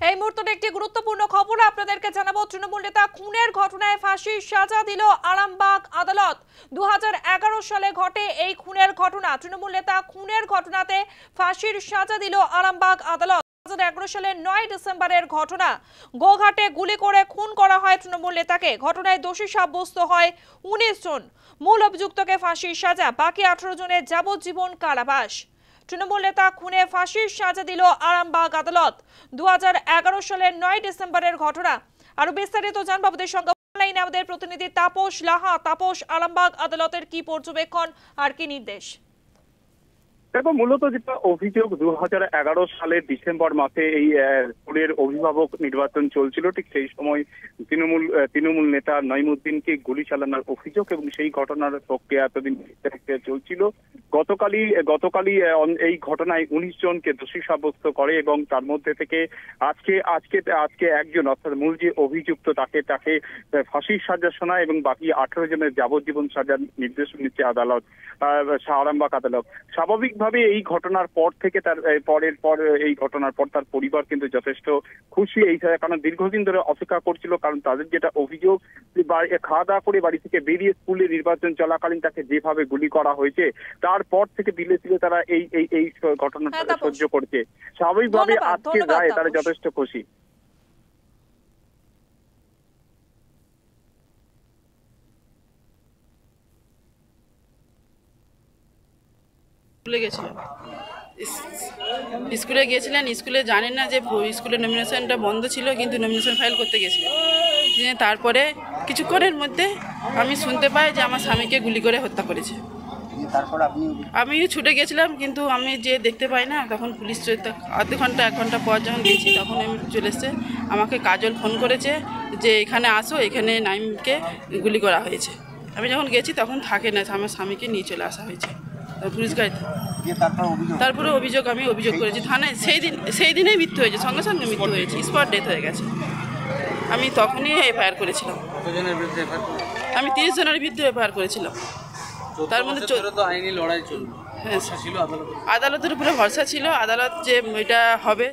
এই মুহূর্তে একটি গুরুত্বপূর্ণ খবর আপনাদেরকে জানাবো। তৃণমূল নেতা খুনের ঘটনায় ফাঁসির সাজা দিল আরামবাগ আদালত। 2011 সালে ঘটে এই খুনের ঘটনা। তৃণমূল নেতা খুনের ঘটনাতে ফাঁসির সাজা দিল আরামবাগ আদালত। 2011 সালের 9 ডিসেম্বরের ঘটনা। গোঘাটে গুলি করে খুন করা হয় তৃণমূল নেতাকে। ঘটনায় দোষী সাব্যস্ত হয় 19 জন। মূল অভিযুক্তকে ফাঁসির সাজা, বাকি 18 জনের যাবজ্জীবন কারাবাস। তৃণমূল নেতা খুনে ফাঁসির সাজা দিল আরামবাগ আদালত। 2011 সালের 9 ডিসেম্বরের ঘটনা। আরো বিস্তারিত জানবো আমাদের সঙ্গে অনলাইনে আমাদের প্রতিনিধি তাপস লাহা। তাপস, আরামবাগ আদালতের কি পর্যবেক্ষণ আর কি নির্দেশ? দেখো, মূলত যেটা অভিযোগ 2011 সালের ডিসেম্বর মাসে এই স্কুলের অভিভাবক নির্বাচন চলছিল, ঠিক সেই সময় তৃণমূল নেতা নঈমুদ্দিনকে গুলি চালানোর অভিযোগ এবং সেই ঘটনার প্রক্রিয়া এতদিন চলছিল। গতকালই এই ঘটনায় 19 জনকে দোষী সাব্যস্ত করে এবং তার মধ্যে থেকে আজকে একজন, অর্থাৎ মূল যে অভিযুক্ত তাকে ফাঁসির সাজা শোনায় এবং বাকি 18 জনের যাবজ্জীবন সাজার নির্দেশ নিচ্ছে আরামবাগ আদালত। স্বাভাবিকভাবে এই ঘটনার পর থেকে এই ঘটনার পর তার পরিবার কিন্তু যথেষ্ট খুশি, কারণ দীর্ঘদিন ধরে অপেক্ষা করছিল। কারণ তাদের যেটা অভিযোগ, খাওয়া দাওয়া করে বাড়ি থেকে বেরিয়ে স্কুলে নির্বাচন চলাকালীন তাকে যেভাবে গুলি করা হয়েছে, তারপর থেকে দিলে তারা এই ঘটনাটা সহ্য করছে। স্বাভাবিকভাবে আজকে রায় তারা যথেষ্ট খুশি। স্কুলে গিয়েছিলেন, স্কুলে জানেন না যে স্কুলের নমিনেশনটা বন্ধ ছিল, কিন্তু নমিনেশন ফাইল করতে গেছিলেন। তারপরে কিছুক্ষণের মধ্যে আমি শুনতে পাই যে আমার স্বামীকে গুলি করে হত্যা করেছে। আমি ছুটে গেছিলাম, কিন্তু আমি যে দেখতে পাই না। তখন পুলিশ আধ ঘন্টা 1 ঘন্টা পর যখন গেছি তখন আমি চলে এসছে। আমাকে কাজল ফোন করেছে যে এখানে আসো, এখানে নাইমকে গুলি করা হয়েছে। আমি যখন গেছি তখন থাকে না, আমার স্বামীকে নিয়ে চলে আসা হয়েছে পুলিশ গাড়িতে। তারপরে আমি অভিযোগ করেছি থানায়। সেই দিনেই মৃত্যু হয়েছে, সঙ্গে সঙ্গে মৃত্যু হয়েছে, স্পট ডেথ হয়ে গেছে। আমি তখনই এফআইআর করেছিলাম। আমি 30 জনের বিরুদ্ধে এফআইআর করেছিলাম। তার মধ্যে আইনি লড়াই চলবে। হ্যাঁ, আদালতের উপরে ভরসা ছিল। আদালত যে এটা হবে